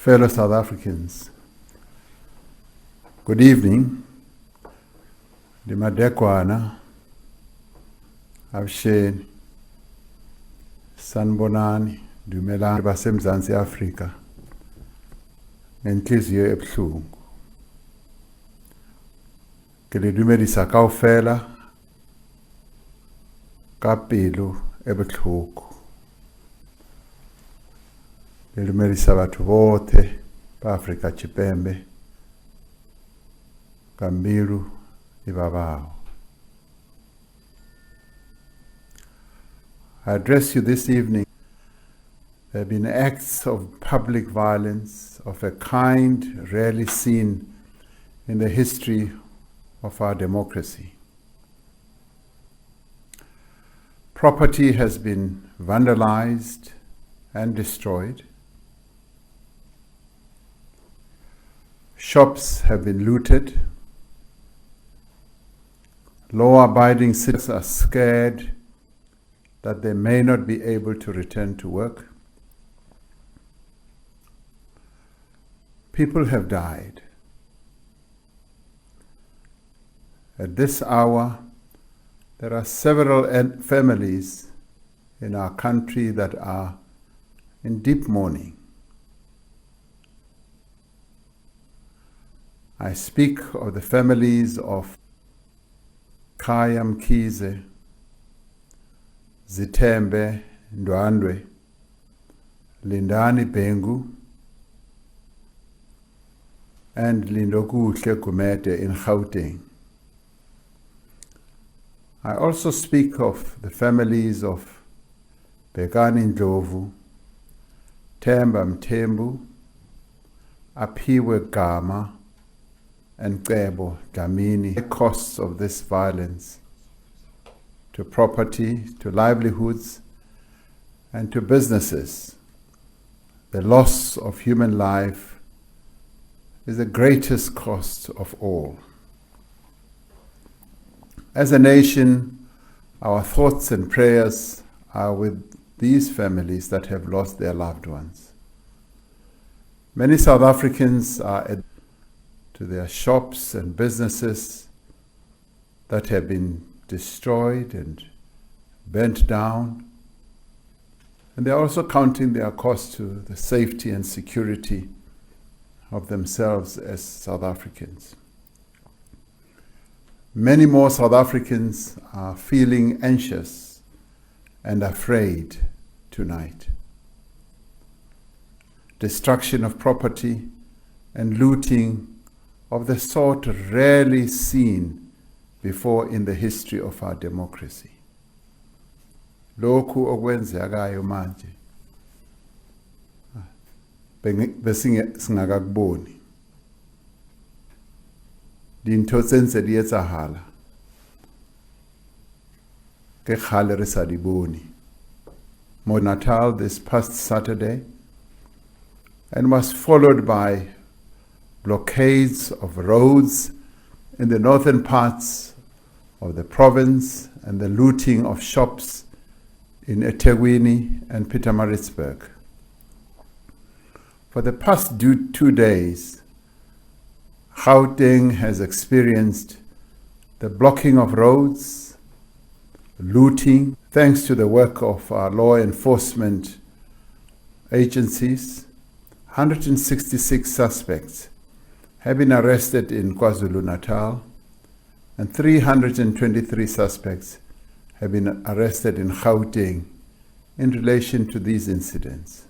Fellow South Africans, good evening. Ndimadekwana, Avsheni, Sanibonani, Dumelani baseMzansi Afrika, ngenhliziyo ebuhlungu. Ke le dumedisa kaofela ka pelo e botlhoko. Le dumedisa batho botlhe ba Afrika Tshipembe ka mbilu ibabao. I address you this evening. There have been acts of public violence of a kind rarely seen in the history of our democracy. Property has been vandalized and destroyed. Shops have been looted. Law-abiding citizens are scared that they may not be able to return to work. People have died. At this hour, there are several families in our country that are in deep mourning. I speak of the families of Khaya Mkhize, Zitembe Ndwandwe, Lindani Bhengu, and Lindokuhle Gumede in Gauteng. I also speak of the families of Bekani Ndlovu, Themba Mthembu, Aphiwe Gama, and Cebo Dlamini. The costs of this violence to property, to livelihoods, and to businesses, the loss of human life is the greatest cost of all. As a nation, our thoughts and prayers are with these families that have lost their loved ones. Many South Africans are to their shops and businesses that have been destroyed and burnt down, and they're also counting their cost to the safety and security of themselves as South Africans. Many more South Africans are feeling anxious and afraid tonight. Destruction of property and looting of the sort rarely seen before in the history of our democracy. Lokhu okwenzekayo manje besingakakuboni. Dintho tse di etsahala ke kgale re sa di bone. Mo Natal this past Saturday, and was followed by blockades of roads in the northern parts of the province and the looting of shops in eThekwini and Pietermaritzburg. For the past 2 days, Gauteng has experienced the blocking of roads, looting. Thanks to the work of our law enforcement agencies, 166 suspects have been arrested in KwaZulu-Natal, and 323 suspects have been arrested in Gauteng in relation to these incidents.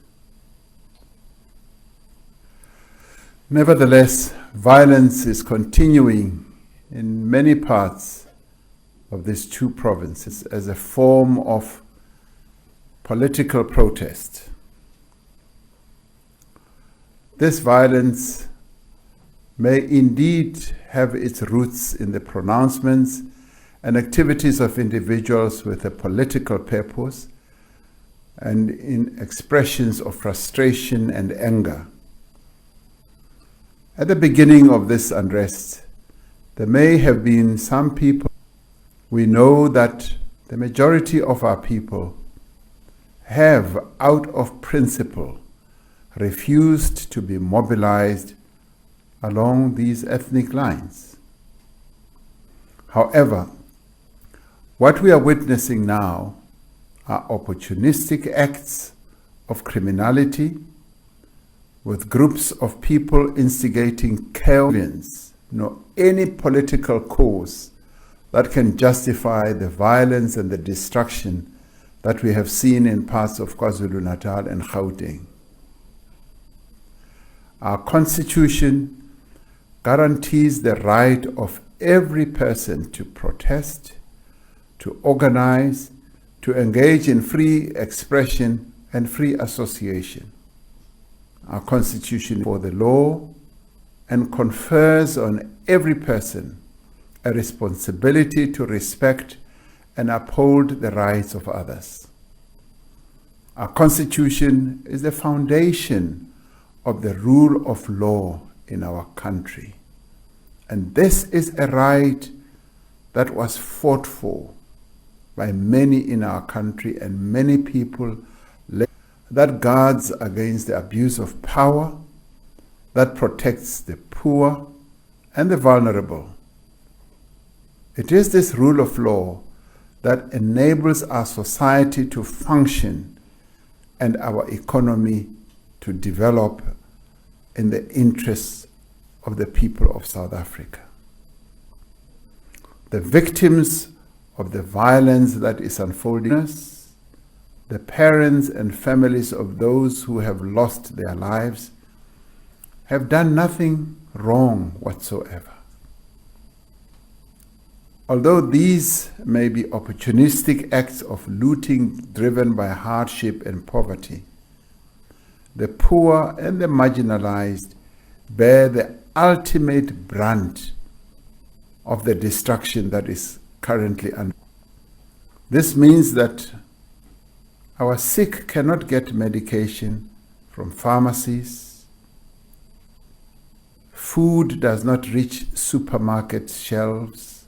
Nevertheless, violence is continuing in many parts of these two provinces as a form of political protest. This violence may indeed have its roots in the pronouncements and activities of individuals with a political purpose and in expressions of frustration and anger. At the beginning of this unrest, there may have been some people. We know that the majority of our people have, out of principle, refused to be mobilized along these ethnic lines. However, what we are witnessing now are opportunistic acts of criminality with groups of people instigating chaos, nor any political cause that can justify the violence and the destruction that we have seen in parts of KwaZulu-Natal and Gauteng. Our Constitution guarantees the right of every person to protest, to organize, to engage in free expression and free association. Our Constitution is for the law and confers on every person a responsibility to respect and uphold the rights of others. Our Constitution is the foundation of the rule of law in our country. And this is a right that was fought for by many in our country and many people, that guards against the abuse of power, that protects the poor and the vulnerable. It is this rule of law that enables our society to function and our economy to develop in the interests of the people of South Africa. The victims of the violence that is unfolding, the parents and families of those who have lost their lives, have done nothing wrong whatsoever. Although these may be opportunistic acts of looting driven by hardship and poverty, the poor and the marginalized bear the ultimate brunt of the destruction that is currently under. This means that our sick cannot get medication from pharmacies, food does not reach supermarket shelves,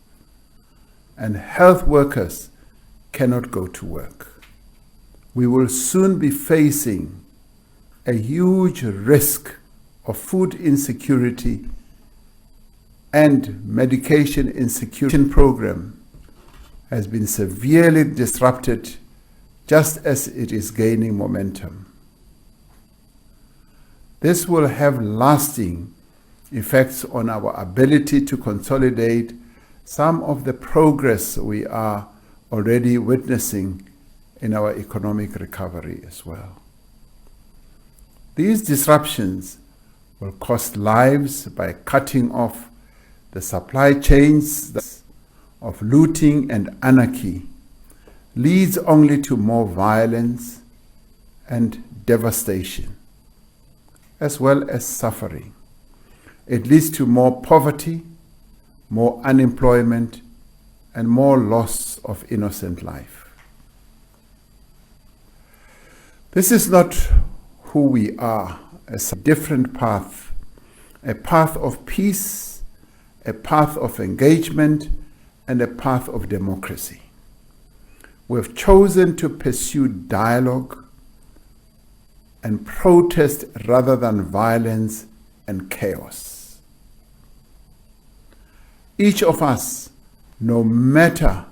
and health workers cannot go to work. We will soon be facing a huge risk of food insecurity and medication insecurity. Program has been severely disrupted just as it is gaining momentum. This will have lasting effects on our ability to consolidate some of the progress we are already witnessing in our economic recovery as well. These disruptions will cost lives by cutting off the supply chains of looting, and anarchy leads only to more violence and devastation, as well as suffering. It leads to more poverty, more unemployment, and more loss of innocent life. This is not who we are, as a different path, a path of peace, a path of engagement, and a path of democracy. We've chosen to pursue dialogue and protest rather than violence and chaos. Each of us, no matter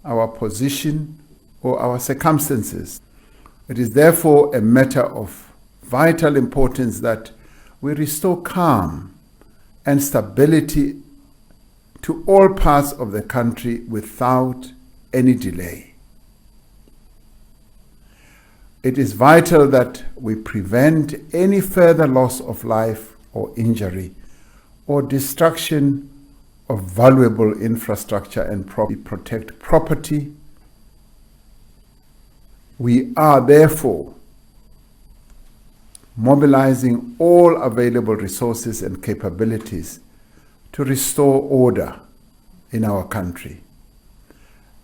our position or our circumstances, it is therefore a matter of vital importance that we restore calm and stability to all parts of the country without any delay. It is vital that we prevent any further loss of life or injury or destruction of valuable infrastructure and protect property. We are therefore mobilizing all available resources and capabilities to restore order in our country.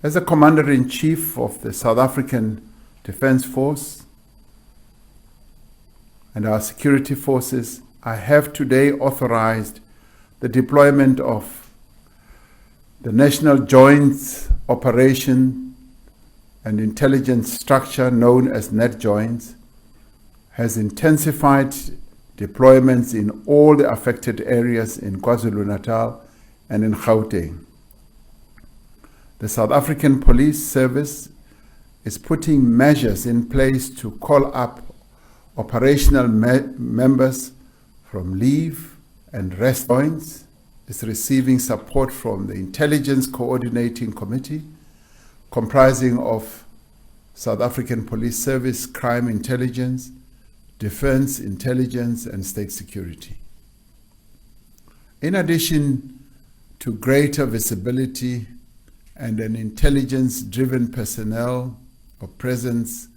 As a Commander-in-Chief of the South African Defence Force and our security forces, I have today authorized the deployment of the National Joint Operation and Intelligence Structure known as NetJoints, has intensified deployments in all the affected areas in KwaZulu-Natal and in Gauteng. The South African Police Service is putting measures in place to call up operational members from leave and rest points, is receiving support from the Intelligence Coordinating Committee, comprising of South African Police Service, Crime Intelligence, Defense Intelligence, and State Security. In addition to greater visibility and an intelligence-driven personnel or presence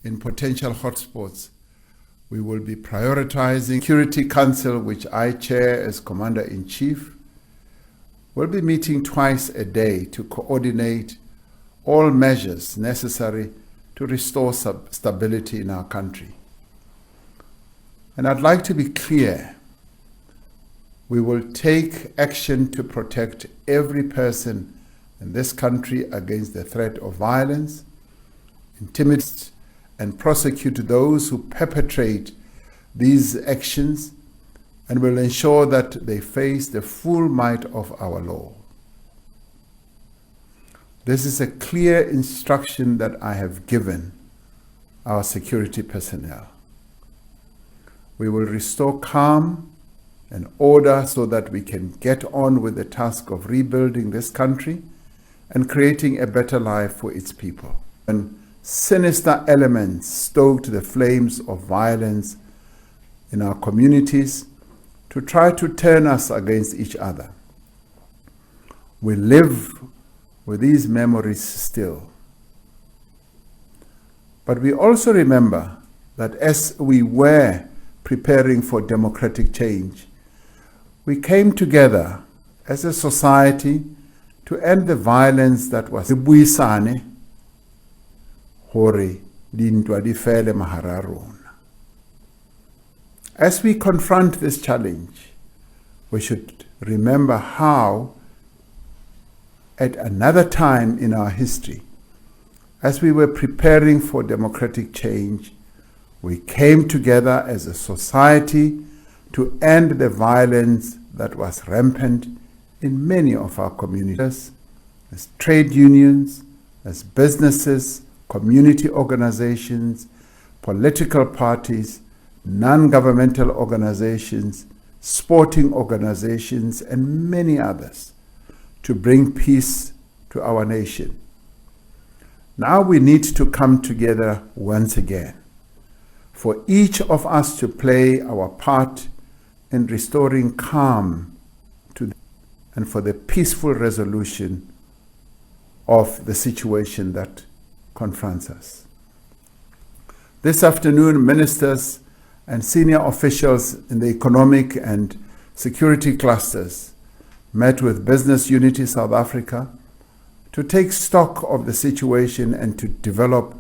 in potential hotspots, we will be prioritizing Security Council, which I chair as Commander-in-Chief. We'll be meeting twice a day to coordinate all measures necessary to restore stability in our country. And I'd like to be clear, we will take action to protect every person in this country against the threat of violence, intimidate, and prosecute those who perpetrate these actions, and will ensure that they face the full might of our law. This is a clear instruction that I have given our security personnel. We will restore calm and order so that we can get on with the task of rebuilding this country and creating a better life for its people. And sinister elements stoked the flames of violence in our communities to try to turn us against each other. We live with these memories still. But we also remember that as we were preparing for democratic change, we came together as a society to end the violence that was buisane hore dintwa di fele mahara rona. As we confront this challenge, we should remember how at another time in our history, as we were preparing for democratic change, we came together as a society to end the violence that was rampant in many of our communities, as trade unions, as businesses, community organizations, political parties, non-governmental organizations, sporting organizations, and many others, to bring peace to our nation. Now we need to come together once again, for each of us to play our part in restoring calm and for the peaceful resolution of the situation that confronts us. This afternoon, ministers and senior officials in the economic and security clusters met with Business Unity South Africa to take stock of the situation and to develop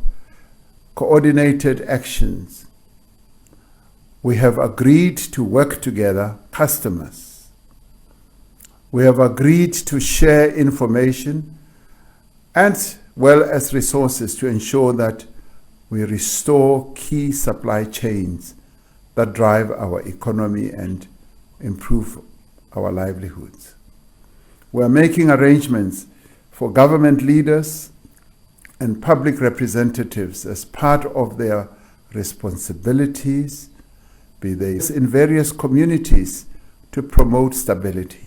coordinated actions. We have agreed to work together, customers. We have agreed to share information as well as resources to ensure that we restore key supply chains that drive our economy and improve our livelihoods. We are making arrangements for government leaders and public representatives as part of their responsibilities, be they in various communities, to promote stability.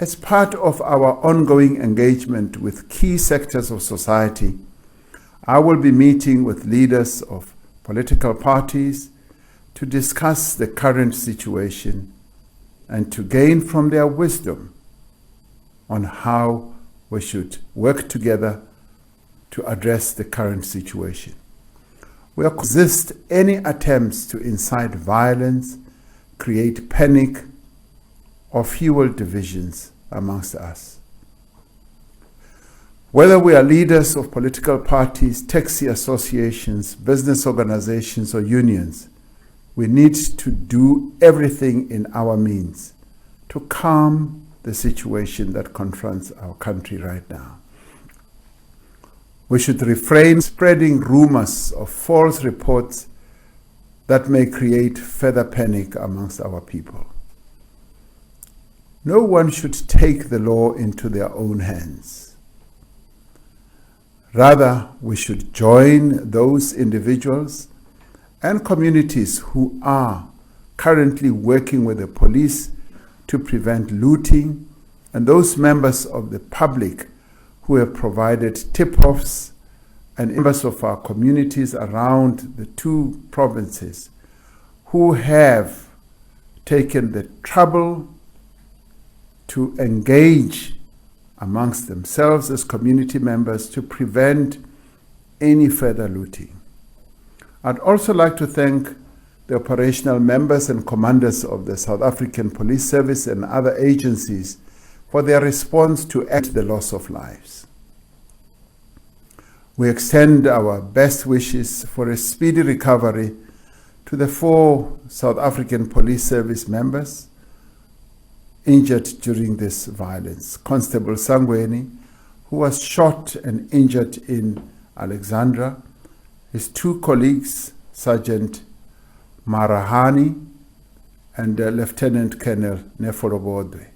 As part of our ongoing engagement with key sectors of society, I will be meeting with leaders of political parties to discuss the current situation and to gain from their wisdom on how we should work together to address the current situation. We resist any attempts to incite violence, create panic, or fuel divisions amongst us. Whether we are leaders of political parties, taxi associations, business organizations, or unions, we need to do everything in our means to calm the situation that confronts our country right now. We should refrain from spreading rumors of false reports that may create further panic amongst our people. No one should take the law into their own hands. Rather, we should join those individuals and communities who are currently working with the police to prevent looting, and those members of the public who have provided tip-offs, and members of our communities around the two provinces who have taken the trouble to engage amongst themselves as community members to prevent any further looting. I'd also like to thank the operational members and commanders of the South African Police Service and other agencies for their response to the loss of lives. We extend our best wishes for a speedy recovery to the 4 South African Police Service members injured during this violence. Constable Sangweni, who was shot and injured in Alexandra, his 2 colleagues, Sergeant Marahani and Lieutenant Colonel Nefolobodwe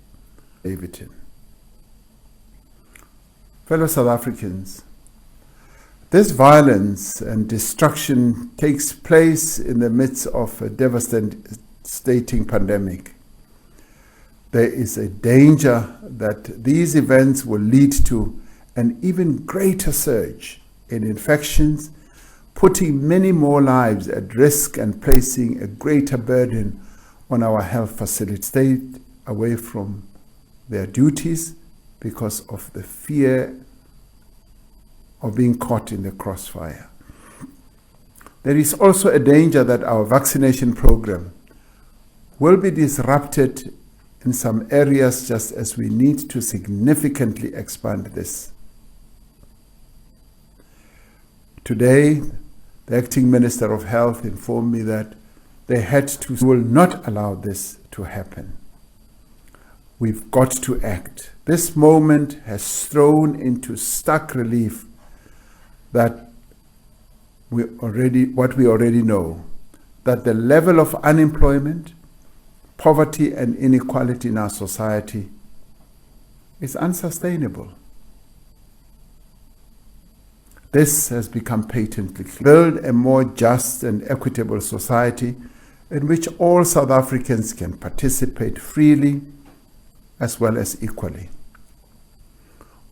Davidson. Fellow South Africans, this violence and destruction takes place in the midst of a devastating pandemic. There is a danger that these events will lead to an even greater surge in infections, putting many more lives at risk and placing a greater burden on our health facilities. Stay away from their duties because of the fear of being caught in the crossfire. There is also a danger that our vaccination program will be disrupted in some areas, just as we need to significantly expand this. Today, the acting Minister of Health informed me that they will not allow this to happen. We've got to act. This moment has thrown into stark relief that what we already know, that the level of unemployment, poverty and inequality in our society is unsustainable. This has become patently clear. Build a more just and equitable society in which all South Africans can participate freely as well as equally.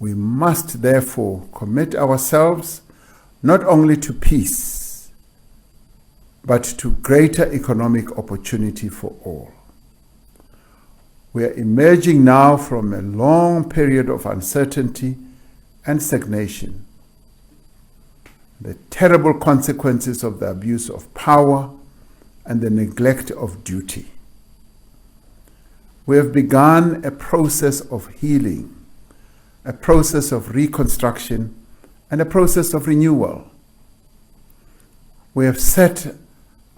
We must therefore commit ourselves not only to peace, but to greater economic opportunity for all. We are emerging now from a long period of uncertainty and stagnation. The terrible consequences of the abuse of power and the neglect of duty. We have begun a process of healing, a process of reconstruction, and a process of renewal. We have set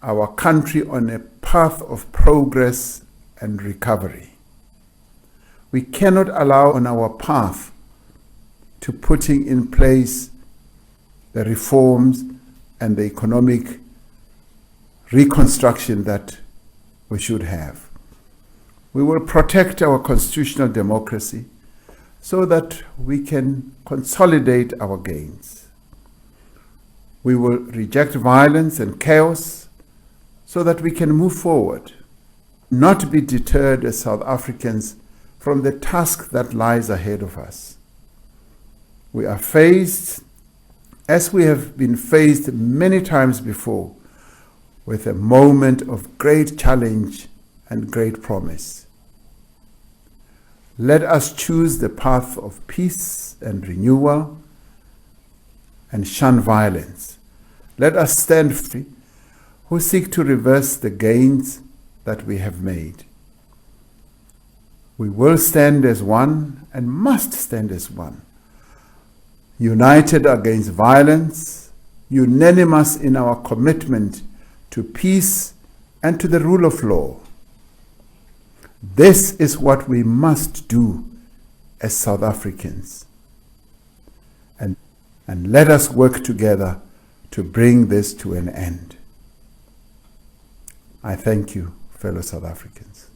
our country on a path of progress and recovery. We cannot allow on our path to putting in place the reforms and the economic reconstruction that we should have. We will protect our constitutional democracy so that we can consolidate our gains. We will reject violence and chaos so that we can move forward, not be deterred as South Africans from the task that lies ahead of us. We are faced, as we have been faced many times before, with a moment of great challenge and great promise. Let us choose the path of peace and renewal and shun violence. Let us stand free who seek to reverse the gains that we have made. We will stand as one and must stand as one, united against violence, unanimous in our commitment to peace and to the rule of law. This is what we must do as South Africans. and let us work together to bring this to an end. I thank you, fellow South Africans.